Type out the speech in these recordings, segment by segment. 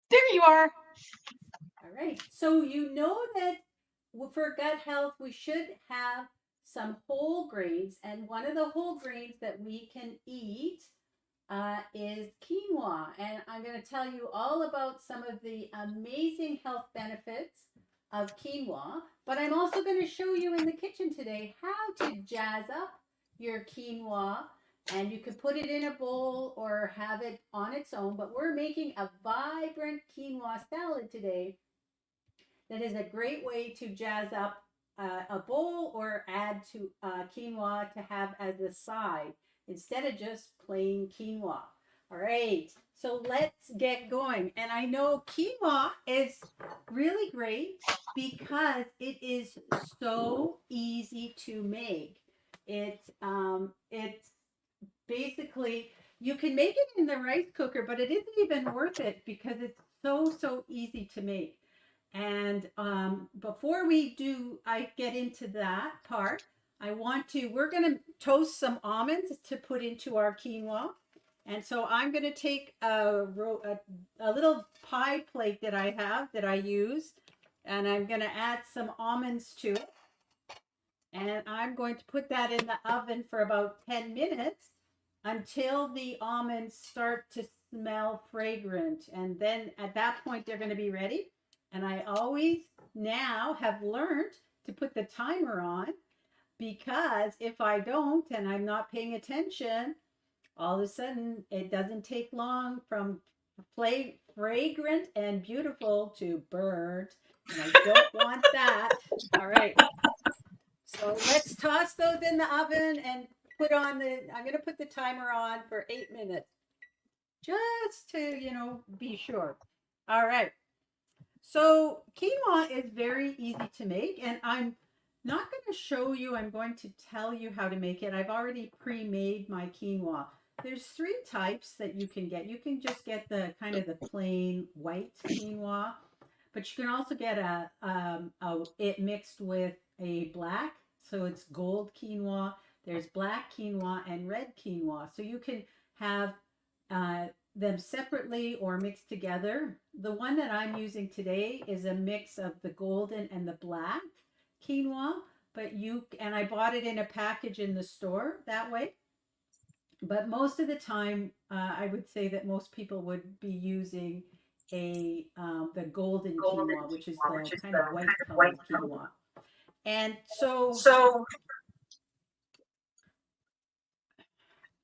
There you are. All right. So you know that for gut health, we should have some whole grains, and one of the whole grains that we can eat is quinoa. And I'm going to tell you all about some of the amazing health benefits of quinoa. But I'm also going to show you in the kitchen today how to jazz up your quinoa. And you can put it in a bowl or have it on its own. But we're making a vibrant quinoa salad today that is a great way to jazz up a bowl or add to quinoa to have as a side instead of just plain quinoa. All right, so let's get going. And I know quinoa is really great because it is so easy to make. It's basically you can make it in the rice cooker, but it isn't even worth it because it's so easy to make. And before I get into that part, we're going to toast some almonds to put into our quinoa. And so I'm going to take a little pie plate that I have that I use, and I'm going to add some almonds to it. And I'm going to put that in the oven for about 10 minutes until the almonds start to smell fragrant. And then at that point, they're going to be ready. And I always now have learned to put the timer on because if I don't and I'm not paying attention, all of a sudden it doesn't take long from fragrant and beautiful to burnt. And I don't want that. All right. So let's toss those in the oven and I'm going to put the timer on for 8 minutes just to, be sure. All right. So quinoa is very easy to make, and I'm not going to show you, I'm going to tell you how to make it. I've already pre-made my quinoa. There's three types that you can get. You can just get the kind of the plain white quinoa, but you can also get it mixed with a black, so it's gold quinoa. There's black quinoa and red quinoa. So you can have uh, them separately or mixed together. The one that I'm using today is a mix of the golden and the black quinoa, and I bought it in a package in the store that way. But most of the time, I would say that most people would be using the golden quinoa, which is the kind of white colored quinoa. And so, So,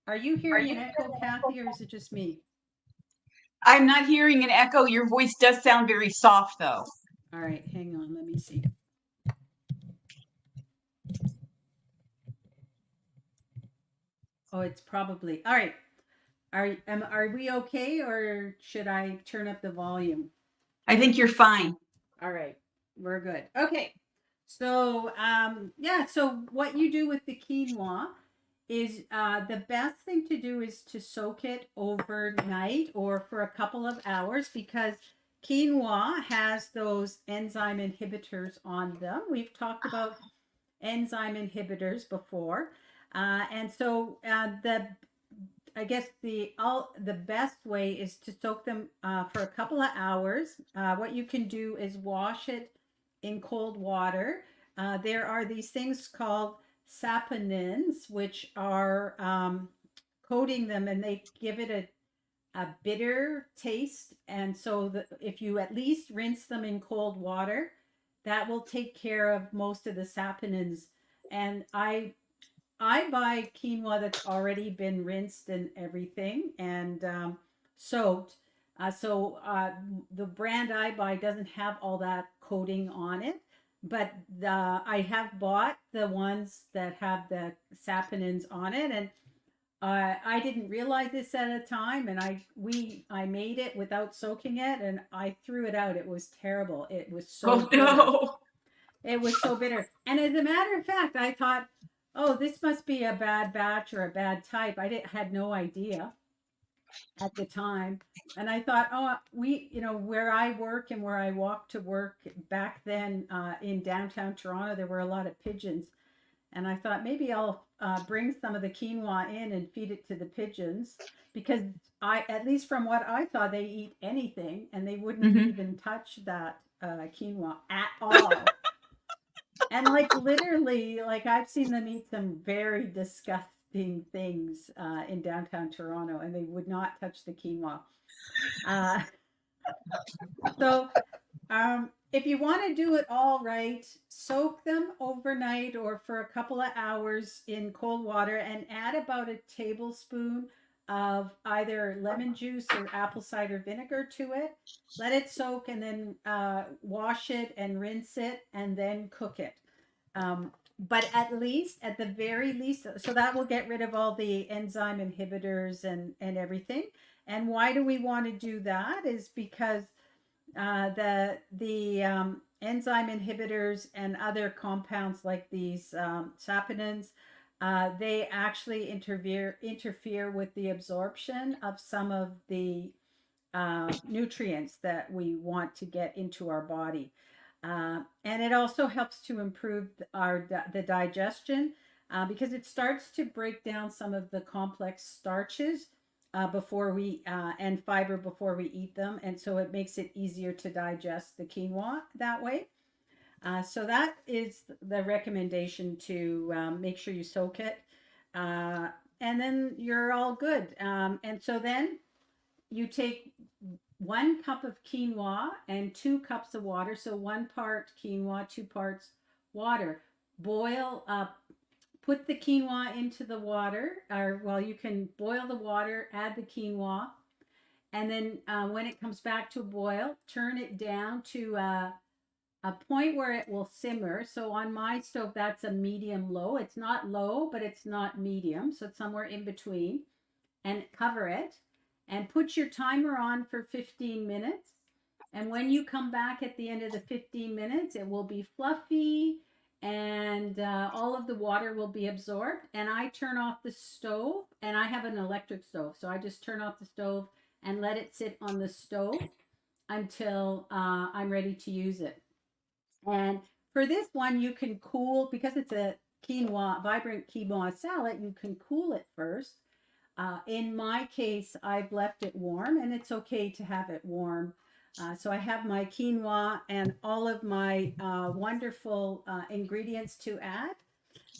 are you hearing an echo, Kathy, or is it just me? I'm not hearing an echo. Your voice does sound very soft, though. All right, hang on, let me see. Oh, it's probably all right. Are we okay, or should I turn up the volume? I think you're fine. All right, we're good. Okay, so yeah, so what you do with the quinoa is the best thing to do is to soak it overnight or for a couple of hours because quinoa has those enzyme inhibitors on them. We've talked about enzyme inhibitors before, and so the I guess the best way is to soak them for a couple of hours. What you can do is wash it in cold water. There are these things called saponins, which are coating them, and they give it a bitter taste. And so if you at least rinse them in cold water, that will take care of most of the saponins. And I buy quinoa that's already been rinsed and everything and soaked. The brand I buy doesn't have all that coating on it, but I have bought the ones that have the saponins on it, and I didn't realize this at a time, and I made it without soaking it, and I threw it out. It was terrible. It was so Oh, bitter. no. It was so bitter. And as a matter of fact, I thought, oh, this must be a bad batch or a bad type. Had no idea at the time. And I thought, oh, where I work and where I walk to work back then in downtown Toronto, there were a lot of pigeons. And I thought maybe bring some of the quinoa in and feed it to the pigeons because at least from what I saw, they eat anything and they wouldn't Hmm. even touch that quinoa at all. And like literally, like I've seen them eat some very disgusting things in downtown Toronto, and they would not touch the quinoa. Uh, so if you want to do it all right, soak them overnight or for a couple of hours in cold water and add about a tablespoon of either lemon juice or apple cider vinegar to it. Let it soak and then wash it and rinse it and then cook it. But at least, at the very least, so that will get rid of all the enzyme inhibitors and everything. And why do we want to do that? Is because the enzyme inhibitors and other compounds like these saponins, they actually interfere with the absorption of some of the nutrients that we want to get into our body. And it also helps to improve the digestion because it starts to break down some of the complex starches before we and fiber before we eat them, and so it makes it easier to digest the quinoa that way. So that is the recommendation to make sure you soak it, uh, and then you're all good. And so then you take 1 cup of quinoa and 2 cups of water. So 1 part quinoa, 2 parts water. Boil up, put the quinoa into the water, or well, you can boil the water, add the quinoa, and then when it comes back to a boil, turn it down to a point where it will simmer. So on my stove, that's a medium low. It's not low, but it's not medium. So it's somewhere in between, and cover it and put your timer on for 15 minutes. And when you come back at the end of the 15 minutes, it will be fluffy and all of the water will be absorbed. And I turn off the stove, and I have an electric stove. So I just turn off the stove and let it sit on the stove until I'm ready to use it. And for this one, you can cool because it's a vibrant quinoa salad. You can cool it first. In my case, I've left it warm, and it's okay to have it warm. So I have my quinoa and all of my wonderful ingredients to add.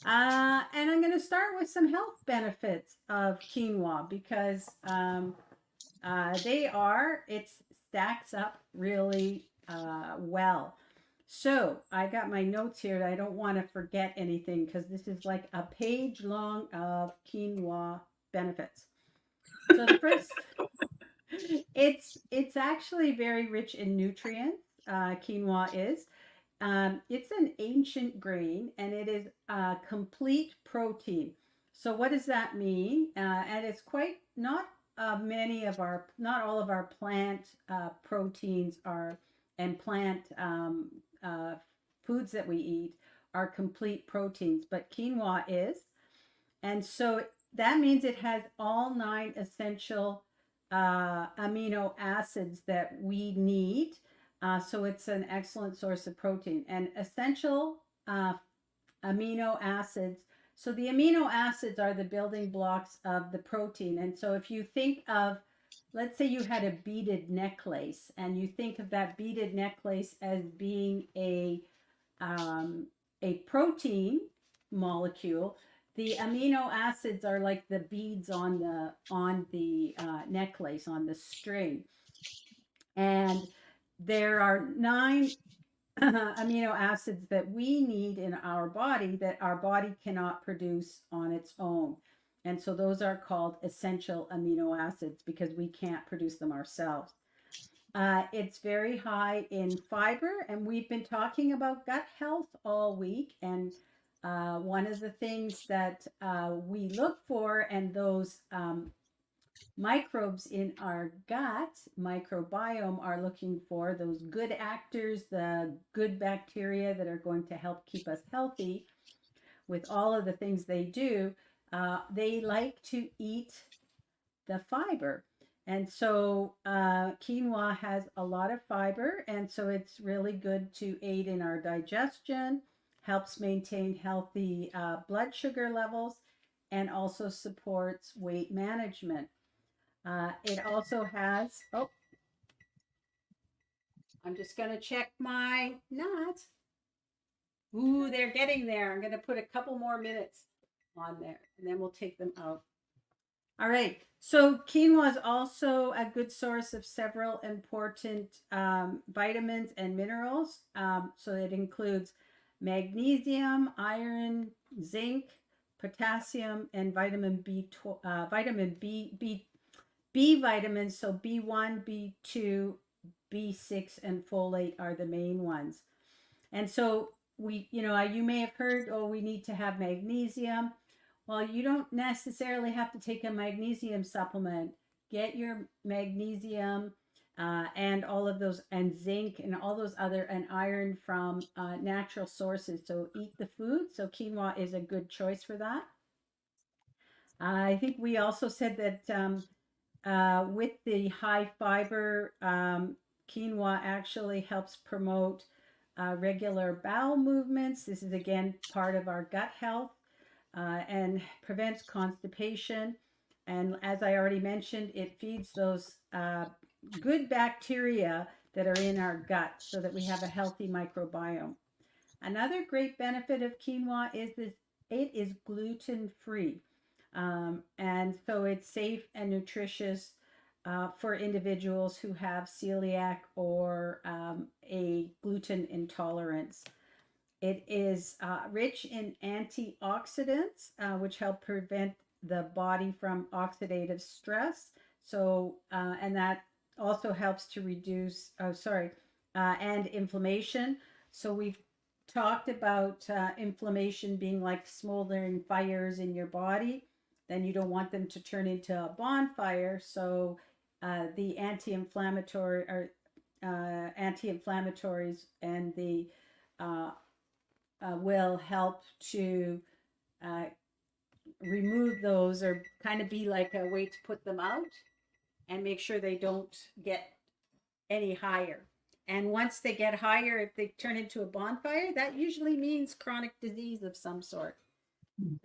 And I'm going to start with some health benefits of quinoa because it stacks up really well. So I got my notes here. I don't want to forget anything because this is like a page long of quinoa benefits. So the first, it's actually very rich in nutrients. Quinoa is. It's an ancient grain and it is a complete protein. So what does that mean? And it's quite not not all of our plant proteins are and plant uh, foods that we eat are complete proteins, but quinoa is. And so that means it has all 9 essential amino acids that we need. So it's an excellent source of protein and essential amino acids. So the amino acids are the building blocks of the protein. And so if you think of, let's say you had a beaded necklace and you think of that beaded necklace as being a protein molecule, the amino acids are like the beads on the necklace on the string, and there are 9 amino acids that we need in our body that our body cannot produce on its own. And so those are called essential amino acids because we can't produce them ourselves. It's very high in fiber, and we've been talking about gut health all week. And one of the things that we look for, and those microbes in our gut microbiome are looking for, those good actors, the good bacteria that are going to help keep us healthy with all of the things they do. They like to eat the fiber. And so quinoa has a lot of fiber, and so it's really good to aid in our digestion, helps maintain healthy blood sugar levels, and also supports weight management. It also has, oh, I'm just going to check my nuts. Ooh, they're getting there. I'm going to put a couple more minutes on there and then we'll take them out. All right. So quinoa is also a good source of several important vitamins and minerals. So it includes magnesium, iron, zinc, potassium, and vitamin B vitamins. So B1, B2, B6, and folate are the main ones. And so you may have heard, oh, we need to have magnesium. Well, you don't necessarily have to take a magnesium supplement. Get your magnesium and all of those, and zinc and all those other, and iron from natural sources. So eat the food. So quinoa is a good choice for that. I think we also said that with the high fiber, quinoa actually helps promote regular bowel movements. This is again part of our gut health and prevents constipation. And as I already mentioned, it feeds those good bacteria that are in our gut so that we have a healthy microbiome. Another great benefit of quinoa is this: it is gluten free. And so it's safe and nutritious for individuals who have celiac or a gluten intolerance. It is rich in antioxidants, which help prevent the body from oxidative stress. So, and that also helps to reduce, and inflammation. So, we've talked about inflammation being like smoldering fires in your body. Then you don't want them to turn into a bonfire. So, the anti-inflammatories and the will help to uh, remove those, or kind of be like a way to put them out and make sure they don't get any higher. And once they get higher, if they turn into a bonfire, that usually means chronic disease of some sort.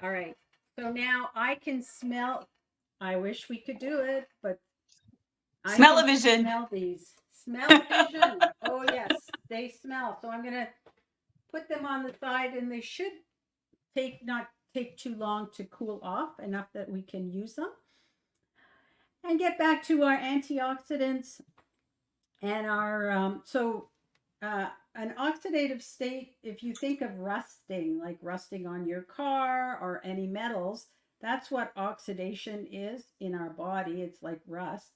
All right. So now I can smell. I wish we could do it, but I can Smell-o-vision. smell these. Smell-o-vision. Oh, yes, they smell. So I'm going to put them on the side, and they should not take too long to cool off, enough that we can use them. And get back to our antioxidants and our an oxidative state. If you think of rusting, like rusting on your car or any metals, that's what oxidation is in our body. It's like rust.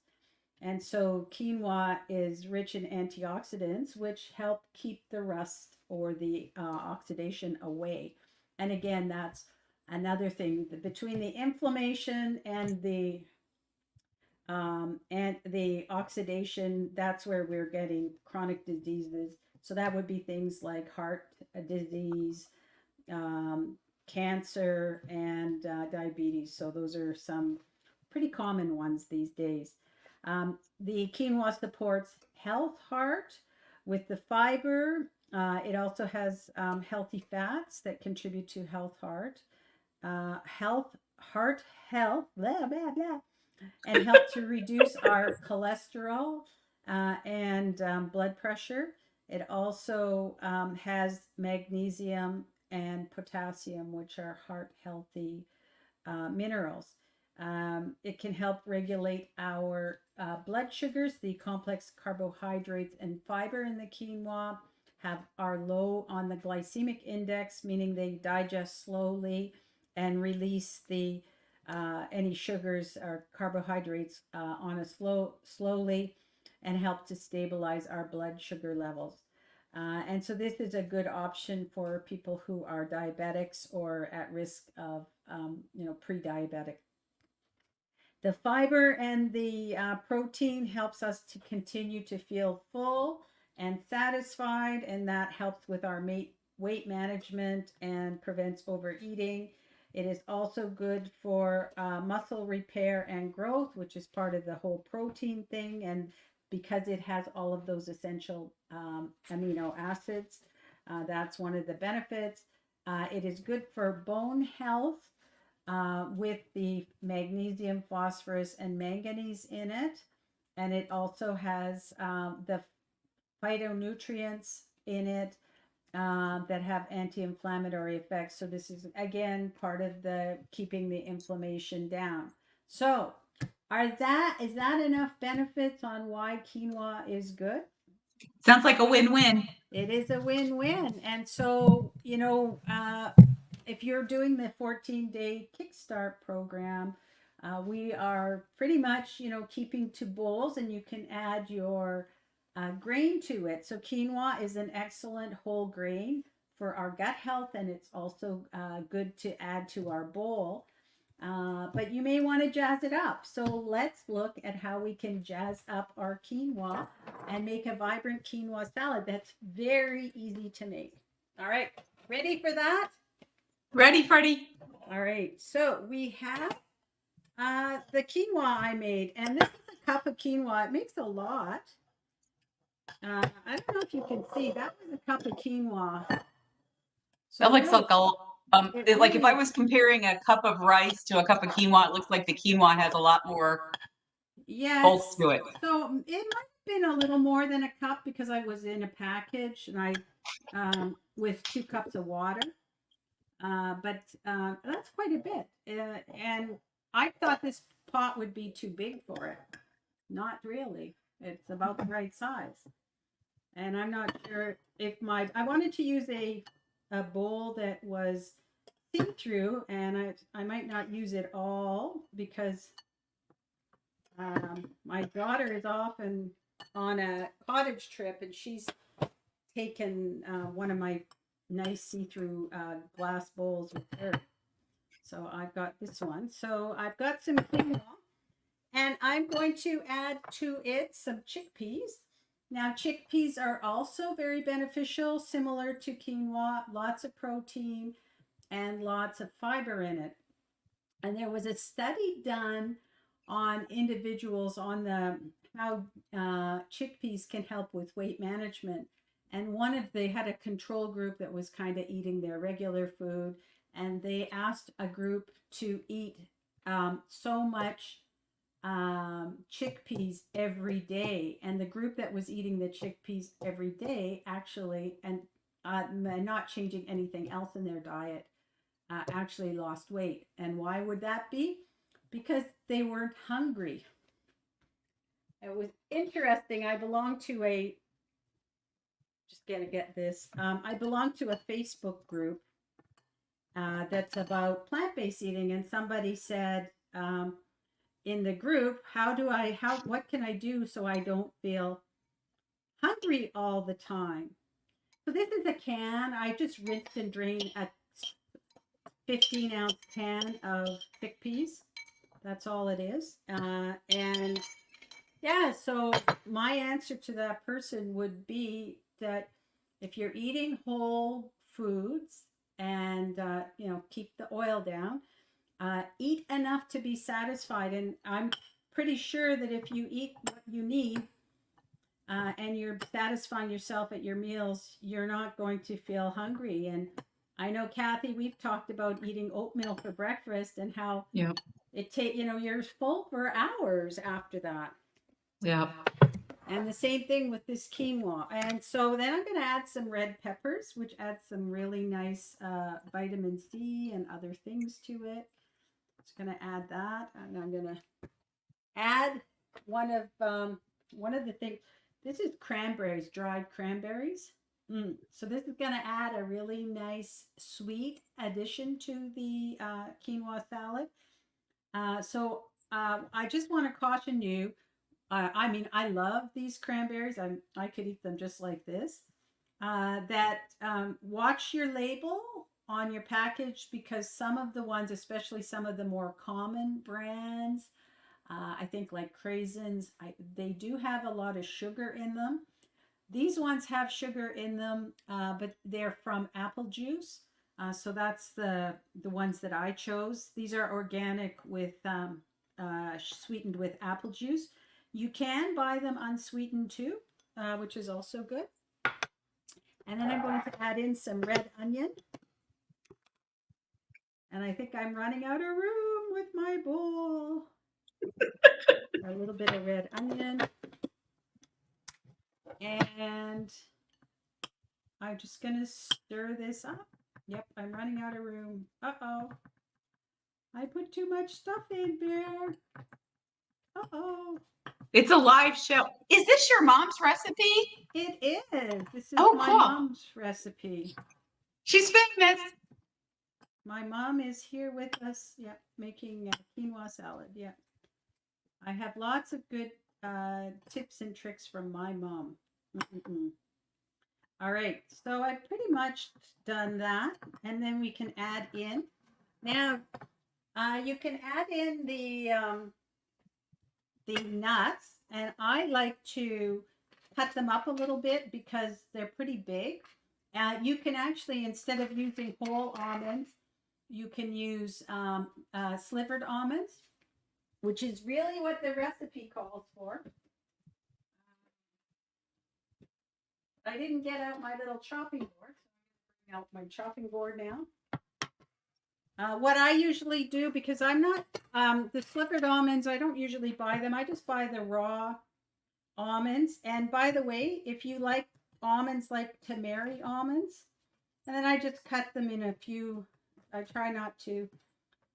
And so quinoa is rich in antioxidants, which help keep the rust or the oxidation away. And again, that's another thing between the inflammation and the oxidation. That's where we're getting chronic diseases. So that would be things like heart disease, cancer, and diabetes. So those are some pretty common ones these days. The quinoa supports health heart with the fiber. It also has healthy fats that contribute to health heart, heart health, blah, blah, blah, and help to reduce our cholesterol and blood pressure. It also has magnesium and potassium, which are heart healthy minerals. It can help regulate our blood sugars. The complex carbohydrates and fiber in the quinoa are low on the glycemic index, meaning they digest slowly and release the any sugars or carbohydrates on a slowly, and help to stabilize our blood sugar levels. And so this is a good option for people who are diabetics or at risk of, pre-diabetic. The fiber and the protein helps us to continue to feel full and satisfied, and that helps with our weight management and prevents overeating. It is also good for muscle repair and growth, which is part of the whole protein thing. And because it has all of those essential amino acids, that's one of the benefits. It is good for bone health. with the magnesium, phosphorus, and manganese in it. And it also has the phytonutrients in it that have anti-inflammatory effects. So this is again part of the keeping the inflammation down. So is that enough benefits on why quinoa is good? Sounds like a win-win. It is a win-win. And so, if you're doing the 14-day Kickstart program, we are pretty much, keeping to bowls, and you can add your grain to it. So quinoa is an excellent whole grain for our gut health, and it's also good to add to our bowl. But you may want to jazz it up. So let's look at how we can jazz up our quinoa and make a vibrant quinoa salad that's very easy to make. All right, ready for that? Ready, Freddie? All right, so we have the quinoa I made, and this is a cup of quinoa. It makes a lot. I don't know if you can see, that was a cup of quinoa. So That looks really, like a like if I really, was comparing a cup of rice to a cup of quinoa, it looks like the quinoa has a lot more bulk yes. to it. So it might have been a little more than a cup because I was in a package and I with 2 cups of water. But that's quite a bit. And I thought this pot would be too big for it. Not really. It's about the right size. And I'm not sure if I wanted to use a bowl that was see-through, and I might not use it all because my daughter is often on a cottage trip, and she's taken one of my nice see-through glass bowls with her. So I've got this one. So I've got some quinoa, and I'm going to add to it some chickpeas. Now, chickpeas are also very beneficial, similar to quinoa, lots of protein and lots of fiber in it. And there was a study done on individuals on the how chickpeas can help with weight management. And they had a control group that was kind of eating their regular food, and they asked a group to eat so much chickpeas every day, and the group that was eating the chickpeas every day actually, and not changing anything else in their diet, actually lost weight. And why would that be? Because they weren't hungry. It was interesting. I belong to a, just gonna get this. I belong to a Facebook group that's about plant-based eating, and somebody said in the group, what can I do so I don't feel hungry all the time? So this is a can. I just rinsed and drained a 15-ounce can of chickpeas. That's all it is. And yeah, so my answer to that person would be that if you're eating whole foods and, keep the oil down, eat enough to be satisfied. And I'm pretty sure that if you eat what you need and you're satisfying yourself at your meals, you're not going to feel hungry. And I know, Kathy, we've talked about eating oatmeal for breakfast and how Yeah. you're full for hours after that. Yeah. And the same thing with this quinoa. And so then I'm going to add some red peppers, which adds some really nice vitamin C and other things to it. Just going to add that, and I'm going to add one of the things. This is cranberries, dried cranberries. So this is going to add a really nice sweet addition to the quinoa salad. I just want to caution you. I mean, I love these cranberries. I could eat them just like this. Watch your label on your package, because some of the ones, especially some of the more common brands, I think like craisins, they do have a lot of sugar in them. These ones have sugar in them, but they're from apple juice. So that's the ones that I chose. These are organic with sweetened with apple juice. You can buy them unsweetened too, which is also good. And then I'm going to add in some red onion. And I think I'm running out of room with my bowl. A little bit of red onion. And I'm just going to stir this up. Yep, I'm running out of room. Uh-oh. I put too much stuff in there. Uh-oh. It's a live show. Is this your mom's recipe? It is. This is Oh, my cool. mom's recipe. She's famous. My mom is here with us. Yep, making quinoa salad. Yep. I have lots of good tips and tricks from my mom. All right, so I've pretty much done that, and then we can add in. Now, you can add in the nuts, and I like to cut them up a little bit because they're pretty big. You can actually, instead of using whole almonds, you can use slivered almonds, which is really what the recipe calls for. I didn't get out my little chopping board, so I'm bring out my chopping board now. What I usually do, because I'm not, the slivered almonds, I don't usually buy them. I just buy the raw almonds. And by the way, if you like almonds like tamari almonds, and then I just cut them in a few, I try not to,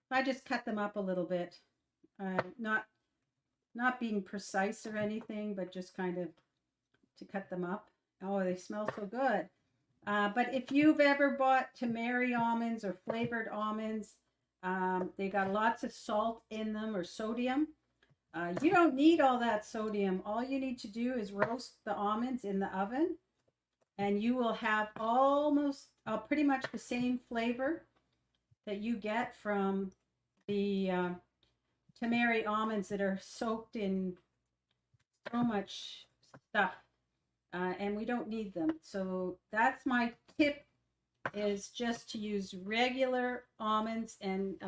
I just cut them up a little bit. Not being precise or anything, but just kind of to cut them up. Oh, they smell so good. But if you've ever bought tamari almonds or flavored almonds, they got lots of salt in them or sodium. You don't need all that sodium. All you need to do is roast the almonds in the oven, and you will have almost pretty much the same flavor that you get from the tamari almonds that are soaked in so much stuff. And we don't need them. So that's my tip, is just to use regular almonds and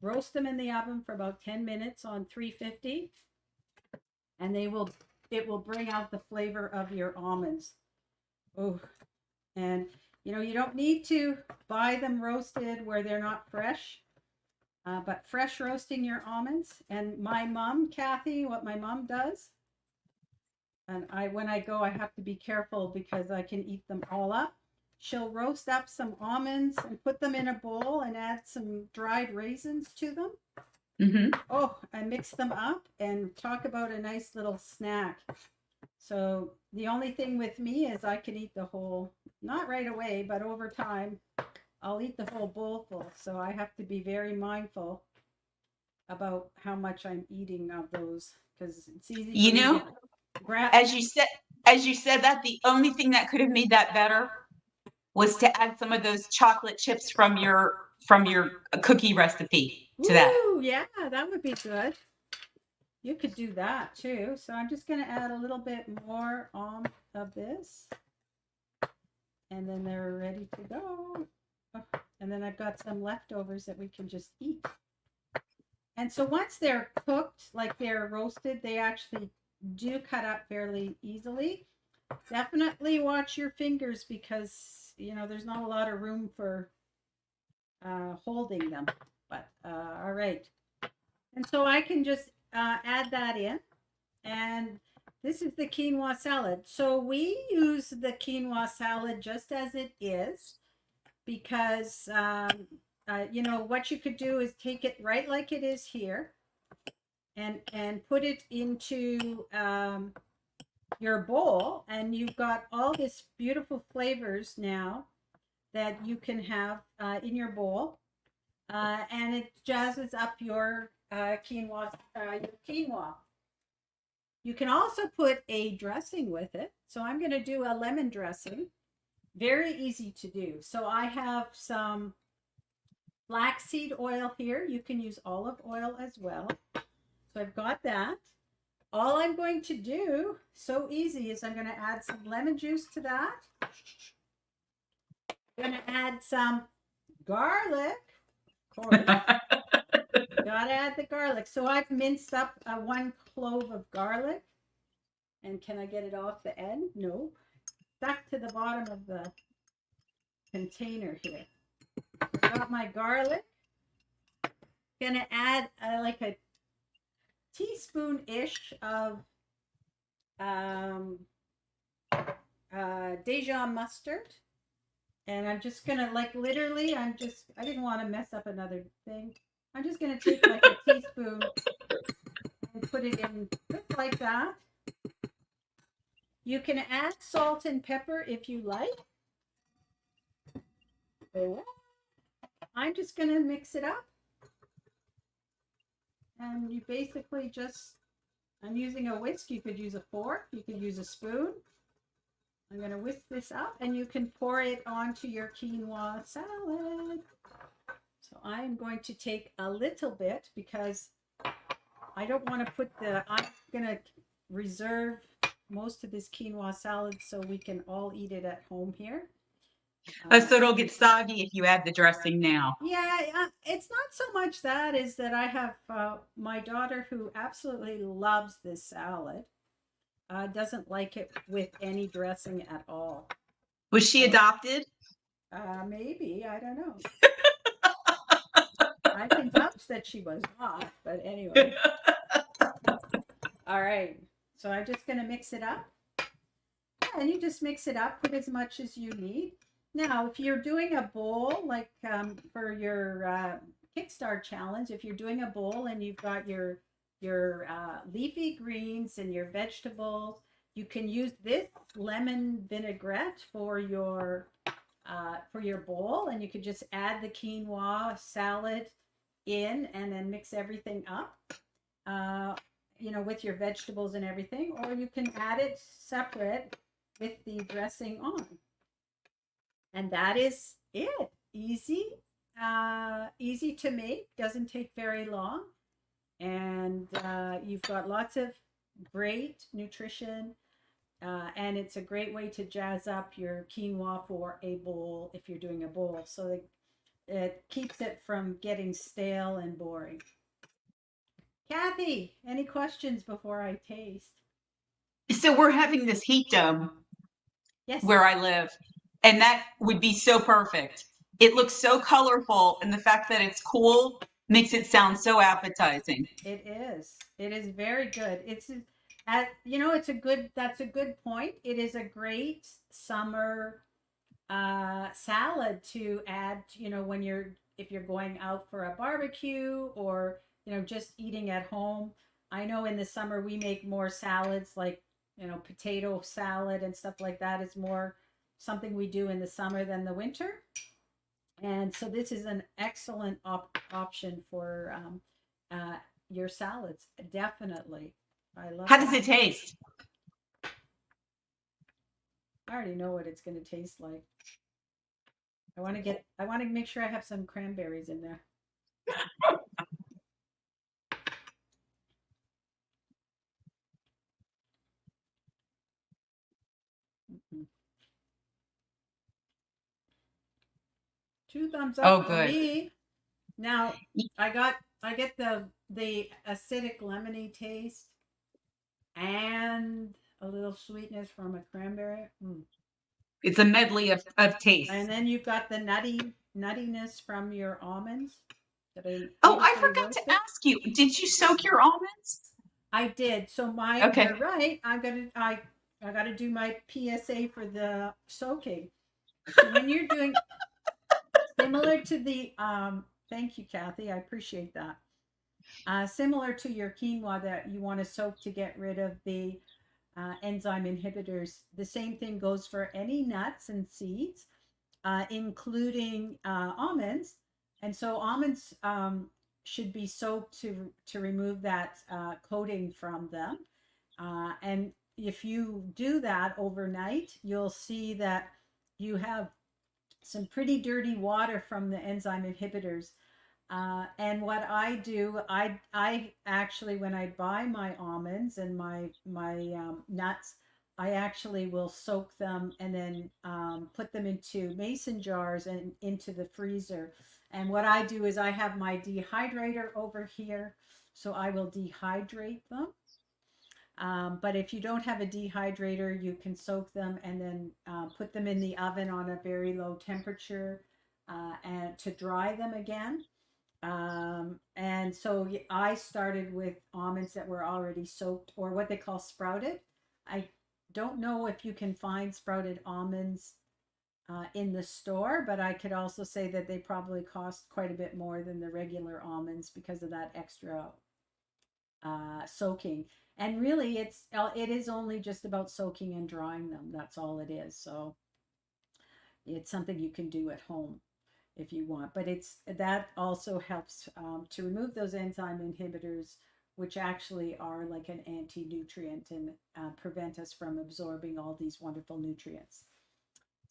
roast them in the oven for about 10 minutes on 350, and it will bring out the flavor of your almonds. Oh, and you don't need to buy them roasted where they're not fresh, but fresh roasting your almonds. And my mom, Kathy, what my mom does, and when I go, I have to be careful because I can eat them all up. She'll roast up some almonds and put them in a bowl and add some dried raisins to them. Oh, and mix them up, and talk about a nice little snack. So the only thing with me is I can eat the whole, not right away, but over time, I'll eat the whole bowl full. So I have to be very mindful about how much I'm eating of those, because it's easy for me to grab. As you said that, the only thing that could have made that better was to add some of those chocolate chips from your cookie recipe to that. Ooh, yeah, that would be good. You could do that too. So I'm just going to add a little bit more of this, and then they're ready to go. Oh, and then I've got some leftovers that we can just eat. And so once they're cooked, like they're roasted, they actually do cut up fairly easily. Definitely watch your fingers, because there's not a lot of room for holding them. But all right, and so I can just add that in, and this is the quinoa salad. So we use the quinoa salad just as it is, because what you could do is take it right like it is here, and put it into your bowl, and you've got all this beautiful flavors now that you can have in your bowl, and it jazzes up your quinoa. You can also put a dressing with it. So I'm going to do a lemon dressing. Very easy to do. So I have some flaxseed oil here. You can use olive oil as well. So I've got that. All I'm going to do, so easy, is I'm going to add some lemon juice to that. I'm going to add some garlic. Of course. Gotta add the garlic. So I've minced up 1 clove of garlic. And can I get it off the end? No. Stuck to the bottom of the container here. So got my garlic. Gonna add like a teaspoon-ish of um, Dijon mustard. And I'm just gonna, like, literally, I didn't want to mess up another thing. I'm just gonna take like a teaspoon and put it in just like that. You can add salt and pepper if you like. I'm just gonna mix it up. And you basically just, I'm using a whisk. You could use a fork, you could use a spoon. I'm gonna whisk this up and you can pour it onto your quinoa salad. So I'm going to take a little bit because I don't want to put I'm gonna reserve most of this quinoa salad so we can all eat it at home here. So it'll get soggy if you add the dressing now. Yeah, it's not so much that, is that I have my daughter who absolutely loves this salad. Doesn't like it with any dressing at all. Was she adopted? Maybe, I don't know. I can vouch that she was not, but anyway. All right, so I'm just going to mix it up. And you just mix it up, put as much as you need. Now, if you're doing a bowl, like for your Kickstart challenge, if you're doing a bowl and you've got your leafy greens and your vegetables, you can use this lemon vinaigrette for your bowl, and you could just add the quinoa salad in and then mix everything up, with your vegetables and everything, or you can add it separate with the dressing on. And that is it. Easy, easy to make, doesn't take very long. And you've got lots of great nutrition. And it's a great way to jazz up your quinoa for a bowl if you're doing a bowl. So it keeps it from getting stale and boring. Kathy, any questions before I taste? So we're having this heat dome where I live, and that would be so perfect. It looks so colorful, and the fact that it's cool makes it sound so appetizing. It is. It is very good. It's that's a good point. It is a great summer salad to add, if you're going out for a barbecue or, just eating at home. I know in the summer we make more salads, like, potato salad and stuff like that is more something we do in the summer than the winter. And so this is an excellent option for your salads. Definitely. I love How does it taste? I already know what it's going to taste like. I want to make sure I have some cranberries in there. Two thumbs up for me. Now I get the acidic lemony taste and a little sweetness from a cranberry. It's a medley of tastes. And then you've got the nuttiness from your almonds. I forgot to ask you, did you soak your almonds? I did. So you're right. I got to do my PSA for the soaking. So when you're doing similar to the thank you, Kathy. I appreciate that. Similar to your quinoa that you want to soak to get rid of the enzyme inhibitors, the same thing goes for any nuts and seeds, including almonds. And so almonds should be soaked to remove that coating from them. And if you do that overnight, you'll see that you have some pretty dirty water from the enzyme inhibitors. And what I do, I actually, when I buy my almonds and my nuts, I actually will soak them and then put them into mason jars and into the freezer. And what I do is I have my dehydrator over here, so I will dehydrate them. But if you don't have a dehydrator, you can soak them and then put them in the oven on a very low temperature and to dry them again. And so I started with almonds that were already soaked, or what they call sprouted. I don't know if you can find sprouted almonds in the store, but I could also say that they probably cost quite a bit more than the regular almonds because of that extra soaking. And really, it is only just about soaking and drying them. That's all it is. So it's something you can do at home if you want. But that also helps to remove those enzyme inhibitors, which actually are like an anti-nutrient and prevent us from absorbing all these wonderful nutrients.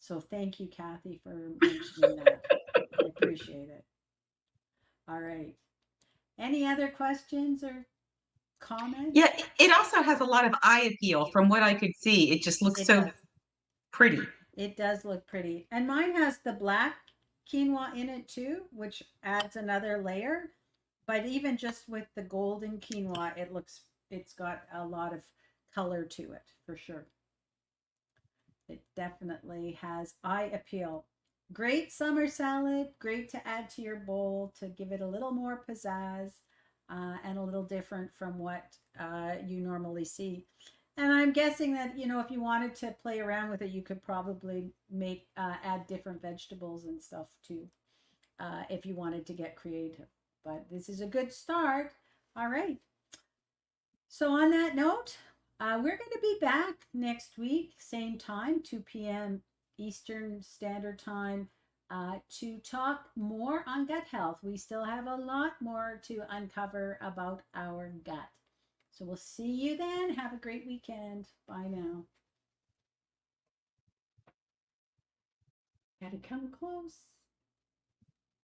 So thank you, Kathy, for mentioning that. I appreciate it. All right. Any other questions or comments? Yeah, it also has a lot of eye appeal from what I could see. It just looks so pretty. It does look pretty. And mine has the black quinoa in it too, which adds another layer. But even just with the golden quinoa, it's got a lot of color to it for sure. It definitely has eye appeal. Great summer salad, great to add to your bowl to give it a little more pizzazz and a little different from what you normally see. And I'm guessing that, if you wanted to play around with it, you could probably add different vegetables and stuff too, if you wanted to get creative. But this is a good start. All right. So on that note, we're going to be back next week, same time, 2 p.m. Eastern Standard Time, to talk more on gut health. We still have a lot more to uncover about our gut. So we'll see you then. Have a great weekend. Bye now. Gotta come close.